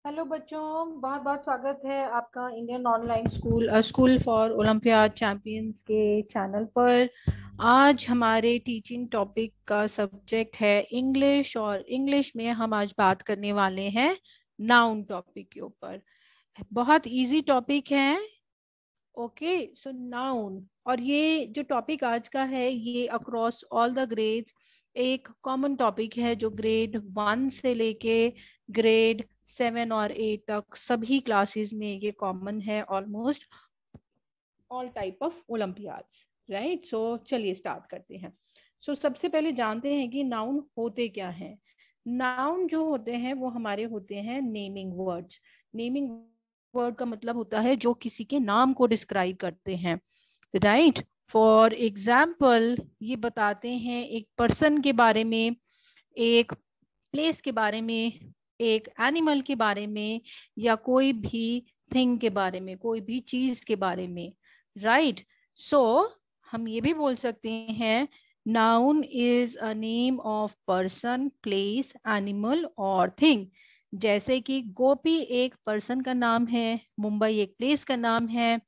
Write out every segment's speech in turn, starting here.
Hello बच्चों, बहुत बहुत स्वागत है आपका Indian online school for olympiad champions के चैनल पर। आज हमारे टीचिंग टॉपिक का सब्जेक्ट है इंग्लिश, और इंग्लिश में हम आज बात करने वाले हैं नाउन टॉपिक के ऊपर। बहुत इजी टॉपिक है। ओके, सो नाउन, और ये जो टॉपिक आज का है ये अक्रॉस ऑल द ग्रेड्स एक कॉमन टॉपिक है, जो ग्रेड 1 से लेके ग्रेड 7 और 8 तक सभी क्लासेस में ये कॉमन है, almost all type of olympiads. Right, so चलिए स्टार्ट करते हैं। सो सबसे पहले जानते हैं कि नाउन होते क्या हैं। नाउन जो होते हैं वो हमारे होते हैं नेमिंग वर्ड्स। नेमिंग वर्ड का मतलब होता है जो किसी के नाम को डिस्क्राइब करते हैं। राइट, फॉर एग्जाम्पल ये बताते हैं एक पर्सन के बारे में, एक प्लेस के बारे में, एक एनिमल के बारे में, या कोई भी थिंग के बारे में, कोई भी चीज के बारे में। राइट, सो हम ये भी बोल सकते हैं noun is a name of person, place, animal और थिंग। जैसे कि गोपी एक पर्सन का नाम है, मुंबई एक प्लेस का नाम है,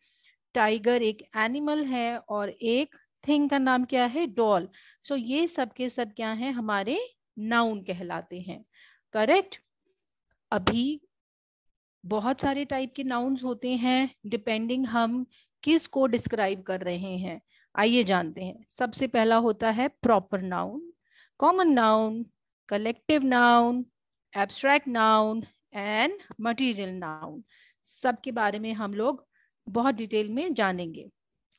टाइगर एक एनिमल है, और एक थिंग का नाम क्या है, डॉल। सो ये सब के सब क्या है, हमारे नाउन कहलाते हैं। करेक्ट। अभी बहुत सारे टाइप के नाउन्स होते हैं, डिपेंडिंग हम किस को डिस्क्राइब कर रहे हैं। आइए जानते हैं। सबसे पहला होता है proper noun, common noun, collective noun, abstract noun and material noun. सबके बारे में हम लोग बहुत डिटेल में जानेंगे।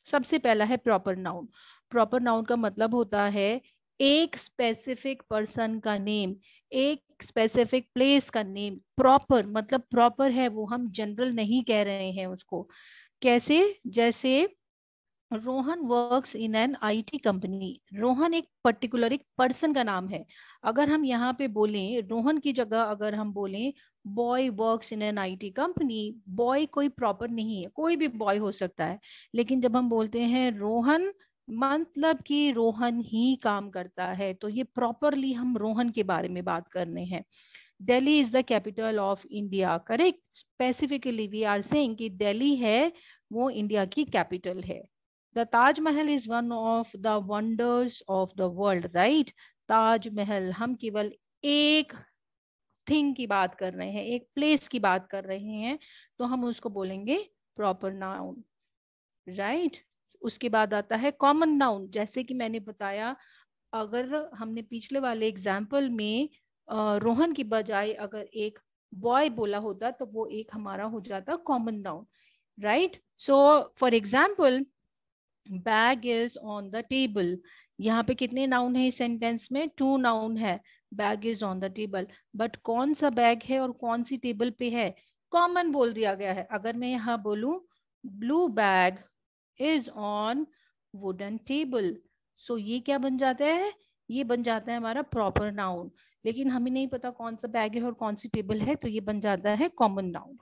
सबसे पहला है प्रॉपर नाउन। प्रॉपर नाउन का मतलब होता है एक स्पेसिफिक पर्सन का नेम, एक स्पेसिफिक प्लेस का नेम। प्रॉपर मतलब प्रॉपर है वो, हम जनरल नहीं कह रहे हैं उसको। कैसे? जैसे Rohan works in an IT company. Rohan एक पर्टिकुलर एक पर्सन का नाम है। अगर हम यहाँ पे बोलें रोहन की जगह, अगर हम बोलें boy works in an IT company, boy कोई प्रॉपर नहीं है, कोई भी बॉय हो सकता है। लेकिन जब हम बोलते हैं रोहन, मतलब कि रोहन ही काम करता है, तो ये प्रॉपरली हम रोहन के बारे में बात कर रहे हैं। Delhi is the capital of India. Correct, specifically we are saying कि दिल्ली है वो इंडिया की कैपिटल है। The Taj Mahal is one of the wonders of the world. Right, Taj Mahal, हम केवल एक थिंग की बात कर रहे हैं, एक प्लेस की बात कर रहे हैं, तो हम उसको बोलेंगे प्रॉपर नाउन। राइट, उसके बाद आता है कॉमन नाउन। जैसे कि मैंने बताया, अगर हमने पिछले वाले एग्जाम्पल में रोहन की बजाय अगर एक बॉय बोला होता तो वो एक हमारा हो जाता common noun. Right, so for example bag is on the table. यहाँ पे कितने नाउन है इस सेंटेंस में? 2 नाउन है। Bag is on the table, but कौन सा बैग है और कौन सी टेबल पे है? कॉमन बोल दिया गया है। अगर मैं यहाँ बोलूं blue bag is on wooden table, so ये क्या बन जाता है? ये बन जाता है हमारा प्रॉपर नाउन। लेकिन हमें नहीं पता कौन सा बैग है और कौन सी टेबल है, तो ये बन जाता है common noun.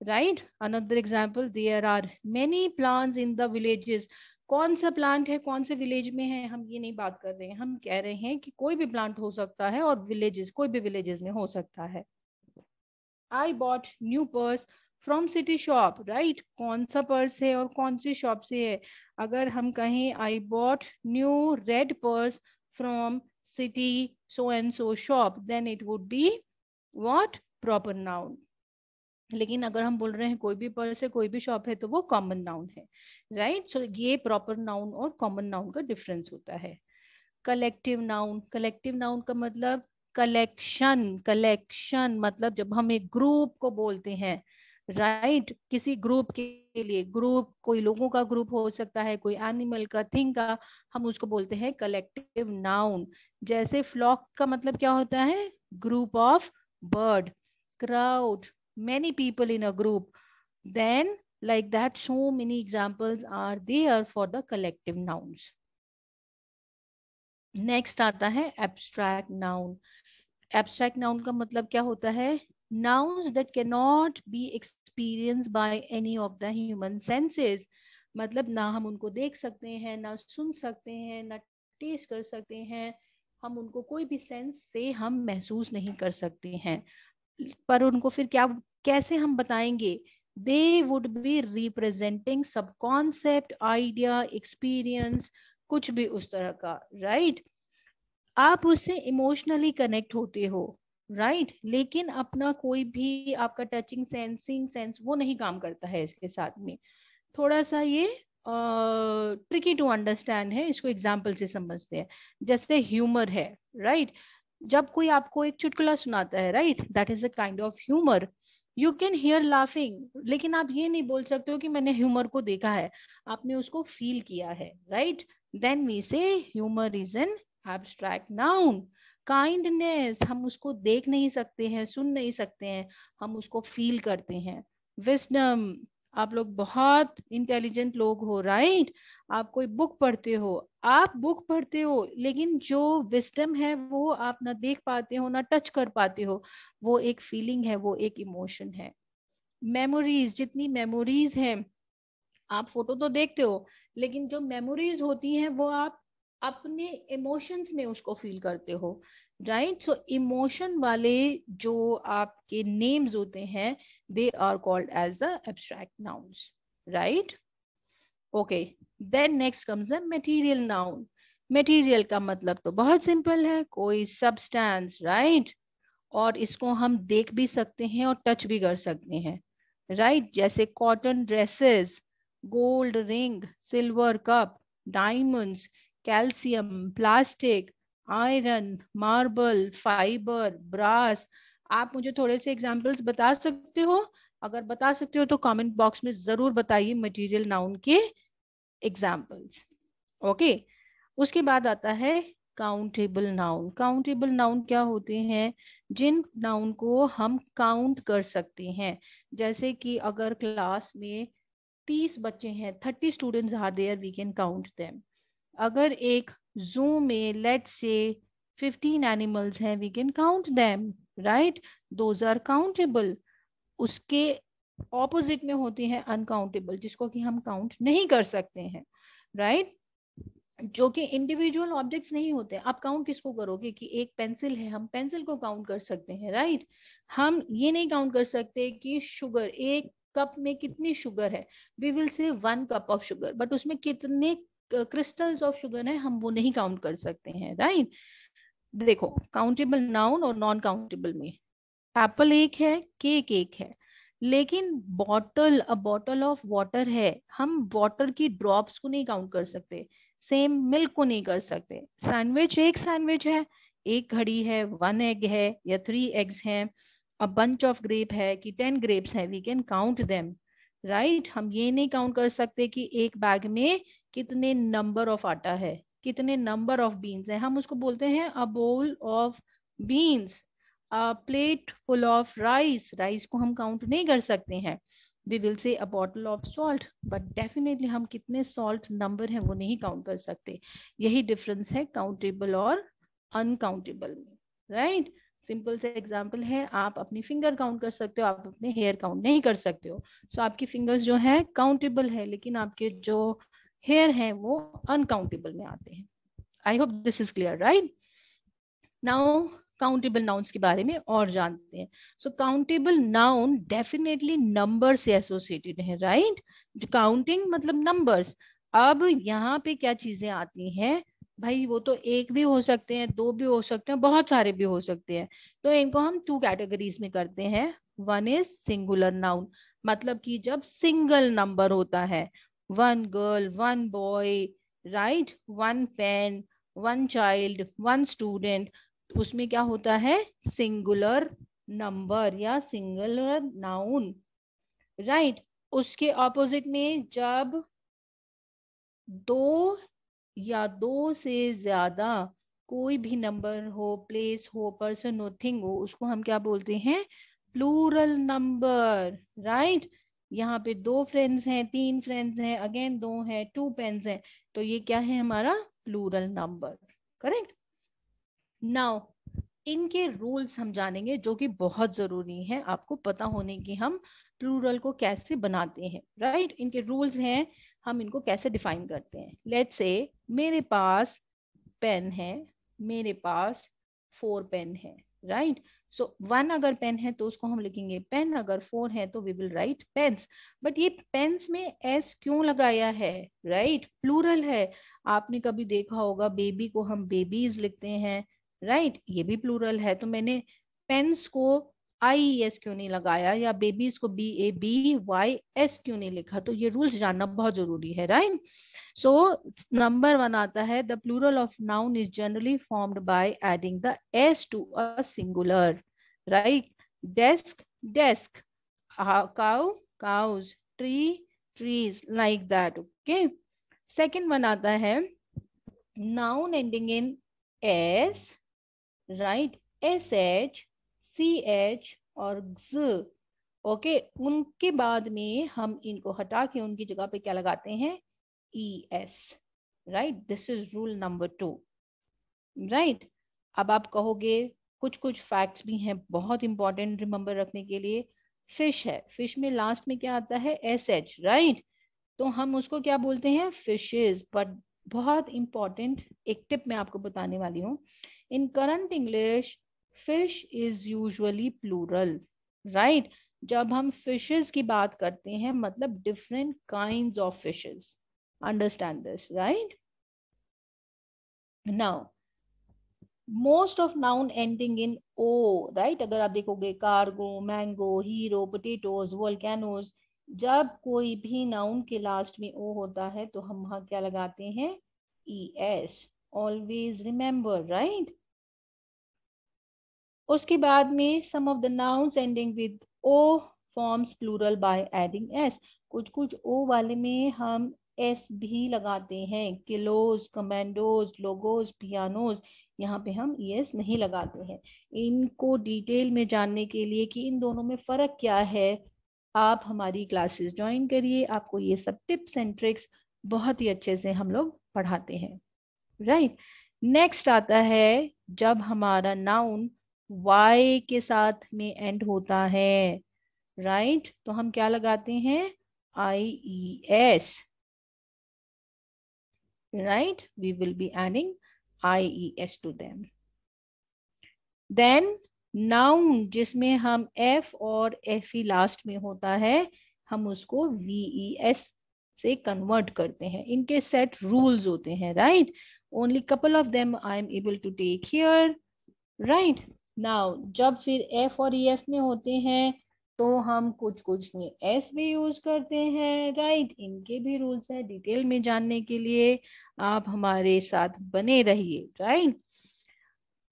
Right, another example, there are many plants in the villages. कौन सा प्लांट है, कौन से विलेज में है, हम ये नहीं बात कर रहे हैं। हम कह रहे हैं कि कोई भी प्लांट हो सकता है, और विलेजेस कोई भी विलेजेस में हो सकता है। आई bought new purse from city shop. Right, कौन सा पर्स है और कौन सी शॉप से है? अगर हम कहें I bought new red purse from city so and so shop, then it would be what? Proper noun. लेकिन अगर हम बोल रहे हैं कोई भी पर्स है, कोई भी शॉप है, तो वो कॉमन नाउन है। राइट, सो ये प्रॉपर नाउन और कॉमन नाउन का डिफरेंस होता है। Collective noun. कलेक्टिव नाउन का मतलब कलेक्शन। कलेक्शन मतलब जब हम एक ग्रुप को बोलते हैं। राइट, किसी ग्रुप के लिए, ग्रुप कोई लोगों का ग्रुप हो सकता है, कोई एनिमल का, थिंग का, हम उसको बोलते हैं कलेक्टिव नाउन। जैसे फ्लॉक का मतलब क्या होता है? Group of bird. Crowd, many people in a group. Then like that, so many examples are there for the collective nouns. Next आता है एब्स्ट्रैक्ट नाउन। एब्स्ट्रैक्ट नाउन का मतलब क्या होता है? Nouns that can not be experience by any of the human senses. मतलब ना हम उनको देख सकते हैं, ना सुन सकते हैं, ना टेस्ट कर सकते हैं, हम उनको कोई भी सेंस से हम महसूस नहीं कर सकते हैं। पर उनको फिर क्या, कैसे हम बताएंगे? दे वुड बी रिप्रेजेंटिंग सब कॉन्सेप्ट, आइडिया, एक्सपीरियंस, कुछ भी उस तरह का, राइट? आप उससे इमोशनली कनेक्ट होते हो, राइट? लेकिन अपना कोई भी आपका टचिंग सेंसिंग सेंस वो नहीं काम करता है इसके साथ में। थोड़ा सा ये ट्रिकी टू अंडरस्टैंड है, इसको एग्जाम्पल से समझते हैं। जैसे ह्यूमर है, राइट? जब कोई आपको एक चुटकुला सुनाता है, right, that is a kind of humour. You can hear laughing, लेकिन आप ये नहीं बोल सकते हो कि मैंने ह्यूमर को देखा है, आपने उसको फील किया है, राइट? देन वी से humour is an abstract noun. Kindness, हम उसको देख नहीं सकते हैं, सुन नहीं सकते हैं, हम उसको फील करते हैं। विजडम, आप लोग बहुत इंटेलिजेंट लोग हो, राइट? आप कोई बुक पढ़ते हो, आप बुक पढ़ते हो, लेकिन जो विजडम है वो आप ना देख पाते हो ना टच कर पाते हो। वो एक फीलिंग है, वो एक इमोशन है। मेमोरीज, जितनी मेमोरीज हैं, आप फोटो तो देखते हो, लेकिन जो मेमोरीज होती हैं वो आप अपने इमोशंस में उसको फील करते हो, राइट? सो इमोशन वाले जो आपके नेम्स होते हैं, they are called as the abstract nouns, right? Okay, then next comes the material noun. Material का मतलब तो बहुत सिंपल है, कोई सब्सटेंस, राइट? और इसको हम देख भी सकते हैं और टच भी कर सकते हैं, राइट? जैसे cotton dresses, gold ring, silver cup, diamonds, calcium, plastic, iron, marble, fibre, brass. आप मुझे थोड़े से एग्जांपल्स बता सकते हो? अगर बता सकते हो तो कमेंट बॉक्स में जरूर बताइए मटेरियल नाउन के एग्जाम्पल्स। ओके, उसके बाद आता है काउंटेबल नाउन। काउंटेबल नाउन क्या होते हैं? जिन नाउन को हम काउंट कर सकते हैं। जैसे कि अगर क्लास में 30 बच्चे हैं, 30 students are there, we can count them. अगर एक जू में लेट्स से 15 एनिमल्स हैं, we can count them, right? Those are countable. उसके ऑपोजिट में होती हैं अनकाउंटेबल, जिसको कि हम काउंट नहीं कर सकते हैं, राइट? जो कि इंडिविजुअल ऑब्जेक्ट्स नहीं होते। आप काउंट किसको करोगे? कि एक पेंसिल है, हम पेंसिल को काउंट कर सकते हैं, राइट? हम ये नहीं काउंट कर सकते कि शुगर, एक कप में कितनी शुगर है। वी विल से 1 कप ऑफ शुगर, बट उसमें कितने क्रिस्टल्स ऑफ शुगर है, हम वो नहीं काउंट कर सकते हैं, राइट? देखो, काउंटेबल नाउन और नॉन काउंटेबल में, एप्पल एक है, केक एक है, लेकिन bottle, a bottle of water है, हम वाटर की ड्रॉप्स को नहीं काउंट कर सकते। सेम मिल्क को नहीं कर सकते। सैंडविच एक सैंडविच है, एक घड़ी है, 1 एग है या 3 एग्स हैं, अ बंच ऑफ ग्रेप है कि 10 ग्रेप्स है, we can count them, right? हम ये नहीं काउंट कर सकते कि एक बैग में कितने नंबर ऑफ आटा है, कितने नंबर ऑफ बीन्स है, हम उसको बोलते हैं a bowl of beans. Plate full of rice, rice को हम काउंट नहीं कर सकते हैं। We will say a bottle of salt, but definitely हम कितने सॉल्ट नंबर हैं वो नहीं काउंट कर सकते। यही डिफरेंस है काउंटेबल और अनकाउंटेबल में, राइट? सिंपल से एग्जांपल है, आप अपनी फिंगर काउंट कर सकते हो, आप अपने हेयर काउंट नहीं कर सकते हो। सो आपकी फिंगर्स जो है काउंटेबल है, लेकिन आपके जो हेयर हैं वो अनकाउंटेबल में आते हैं। I hope this is clear, right? Now countable nouns के बारे में और जानते हैं। सो काउंटेबल नाउन डेफिनेटली नंबर से एसोसिएटेड है, राइट? काउंटिंग मतलब नंबर्स। अब यहाँ पे क्या चीजें आती हैं भाई? वो तो एक भी हो सकते हैं, दो भी हो सकते हैं, बहुत सारे भी हो सकते हैं। तो इनको हम 2 कैटेगरीज में करते हैं। वन इज सिंगुलर नाउन, मतलब कि जब सिंगल नंबर होता है, 1 girl, 1 boy, right, 1 pen, 1 child, 1 student, उसमें क्या होता है? सिंगुलर नंबर या सिंगुलर नाउन, राइट? उसके ऑपोजिट में जब दो या दो से ज्यादा कोई भी नंबर हो, प्लेस हो, पर्सन हो, थिंग हो, उसको हम क्या बोलते हैं? Plural number, right? यहाँ पे 2 फ्रेंड्स हैं, 3 फ्रेंड्स हैं, अगेन 2 हैं, 2 पेन्स हैं, तो ये क्या है? हमारा प्लूरल नंबर, करेक्ट? नाउ इनके रूल्स हम जानेंगे, जो कि बहुत जरूरी है आपको पता होने की, हम प्लूरल को कैसे बनाते हैं, राइट? इनके रूल्स हैं, हम इनको कैसे डिफाइन करते हैं। लेट्स से मेरे पास पेन है, मेरे पास 4 पेन है, राइट? सो 1 अगर पेन है तो उसको हम लिखेंगे पेन, अगर 4 है तो we will write pens. But ये पेन्स में एस क्यों लगाया है? राइट, प्लूरल है। आपने कभी देखा होगा बेबी को हम बेबीज लिखते हैं, राइट, ये भी प्लूरल है। तो मैंने पेन्स को आई एस क्यों नहीं लगाया, या बेबीज को BABYS क्यों नहीं लिखा? तो ये रूल्स जानना बहुत जरूरी है, राइट। सो नंबर 1 आता है, the plural of noun is generally formed by adding the S to a singular, right. Desk, desk, cow, cows, tree, trees, like that. Okay. Second one आता है noun ending in s, right, sh, ch और x. Okay, उनके बाद में हम इनको हटा के उनकी जगह पे क्या लगाते हैं? es, right. This is rule number 2, right. अब आप कहोगे कुछ कुछ फैक्ट्स भी हैं बहुत इंपॉर्टेंट रिमेंबर रखने के लिए। फिश है, फिश में लास्ट में क्या आता है? SH, right. तो हम उसको क्या बोलते हैं? फिशेज। बट बहुत इंपॉर्टेंट एक टिप मैं आपको बताने वाली हूँ। In current English fish is usually plural, right. जब हम फिशेज की बात करते हैं मतलब different kinds of fishes, understand this, right. Now most of noun ending in o, right, अगर आप देखोगे cargo, mango, hero, potatoes, volcanoes, जब कोई भी नाउन के लास्ट में ओ होता है तो हम वहां क्या लगाते हैं? ES, always remember, right. उसके बाद में some of the nouns ending with o forms plural by adding s. कुछ कुछ ओ वाले में हम एस भी लगाते हैं, किलोज, कमांडोज, लोगोज, पियानोज, यहाँ पे हम ES नहीं लगाते हैं। इनको डिटेल में जानने के लिए कि इन दोनों में फर्क क्या है, आप हमारी क्लासेस ज्वाइन करिए, आपको ये सब टिप्स एंड ट्रिक्स बहुत ही अच्छे से हम लोग पढ़ाते हैं, राइट। नेक्स्ट आता है जब हमारा नाउन Y के साथ में एंड होता है, राइट, तो हम क्या लगाते हैं? IES, right, we will be adding IES to them. Then noun जिसमें हम F और FE लास्ट में होता है, हम उसको VES से कन्वर्ट करते हैं। इनके सेट रूल्स होते हैं, right. Only couple of them I am able to take here, right. Now जब फिर F और EF में होते हैं तो हम कुछ कुछ में S भी यूज करते हैं, राइट। इनके भी रूल्स हैं, डिटेल में जानने के लिए आप हमारे साथ बने रहिए, right.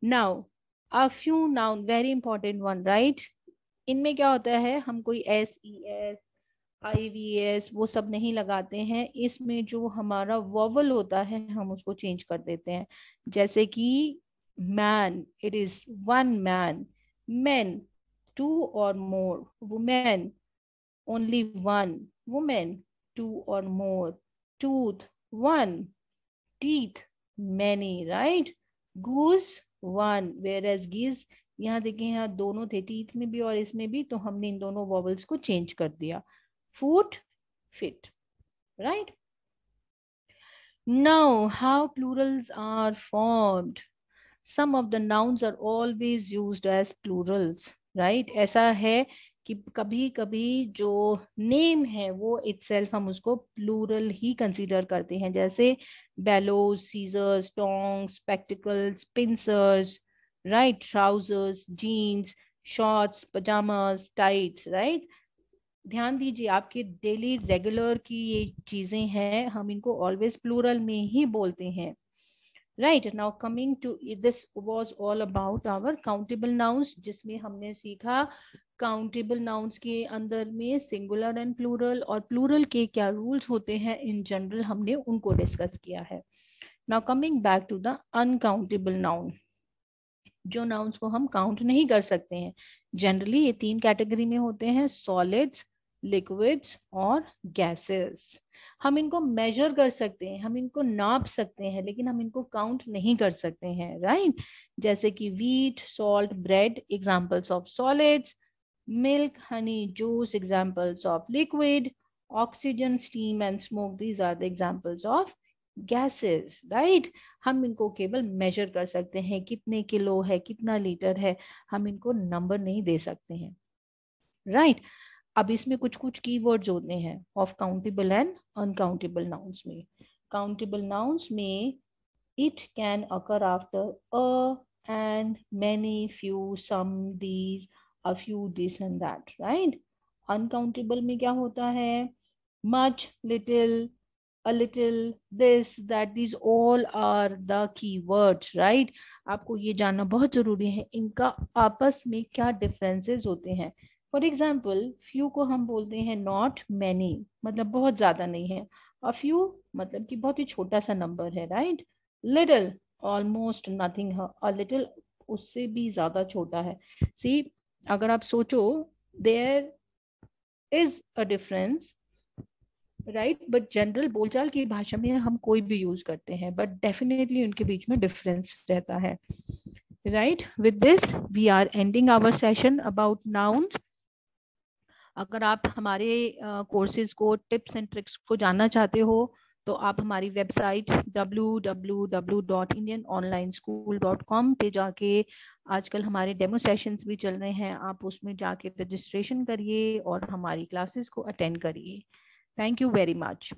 Now a few noun, very important one, right. इनमें क्या होता है, हम कोई SES, IVS वो सब नहीं लगाते हैं। इसमें जो हमारा वोवल होता है हम उसको चेंज कर देते हैं। जैसे कि man, it is one man. Men, two or more. Women, only one. Women, two or more. Tooth, one. Teeth, many, right. Goose, one, whereas geese, यहाँ देखिए यहाँ दोनों थे, टीथ में भी और इसमें भी, तो हमने इन दोनों वॉवल्स को चेंज कर दिया। फूट, fit, right? Now, how plurals are formed? Some of the nouns are always used as plurals, right? ऐसा है कि कभी कभी जो नेम है वो itself हम उसको प्लूरल ही कंसीडर करते हैं, जैसे bellows, scissors, tongs, spectacles, pincers, right? Trousers, jeans, shorts, pajamas, tights, right? ध्यान दीजिए, आपके डेली रेगुलर की ये चीजें हैं, हम इनको ऑलवेज प्लूरल में ही बोलते हैं, right. Now coming to this was all about our countable nouns, जिसमें हमने सीखा काउंटेबल नाउन्स के अंदर में सिंगुलर एंड प्लूरल और प्लूरल के क्या रूल्स होते हैं इन जनरल, हमने उनको डिस्कस किया है। Now coming back to the uncountable noun, जो नाउन्स को हम काउंट नहीं कर सकते हैं। जनरली ये 3 कैटेगरी में होते हैं, सॉलिड्स, लिक्विड्स और गैसेस। हम इनको मेजर कर सकते हैं, हम इनको नाप सकते हैं, लेकिन हम इनको काउंट नहीं कर सकते हैं, राइट। जैसे कि wheat, salt, bread, examples of solids. Milk, honey, juice, examples of liquid. Oxygen, steam and smoke, these are the examples of gases, right. हम इनको केवल मेजर कर सकते हैं, कितने किलो है, कितना लीटर है, हम इनको नंबर नहीं दे सकते हैं, राइट। अब इसमें कुछ कुछ कीवर्ड्स होते हैं of countable and uncountable nouns में। काउंटेबल नाउन्स में it can occur after a, and, many, few, some, these, a few, this and that, right? Uncountable में क्या होता है? Much, little, a little, this, that, these all are the keywords, right? आपको ये जानना बहुत जरूरी है इनका आपस में क्या डिफरेंसेस होते हैं। फॉर एग्जाम्पल, few को हम बोलते हैं not many, मतलब बहुत ज्यादा नहीं है। a few मतलब कि बहुत ही छोटा सा नंबर है, राइट। लिटिल, ऑलमोस्ट नथिंग है। अ लिटिल उससे भी ज्यादा छोटा है। सी, अगर आप सोचो, there is a difference, right, but general बोलचाल की भाषा में हम कोई भी यूज करते हैं, बट डेफिनेटली उनके बीच में डिफरेंस रहता है, right. With this we are ending our session about nouns. अगर आप हमारे कोर्सेज को, टिप्स एंड ट्रिक्स को जानना चाहते हो, तो आप हमारी वेबसाइट www.indianonlineschool.com पे जाके, आजकल हमारे डेमो सेशंस भी चल रहे हैं, आप उसमें जाके रजिस्ट्रेशन करिए और हमारी क्लासेस को अटेंड करिए। Thank you very much.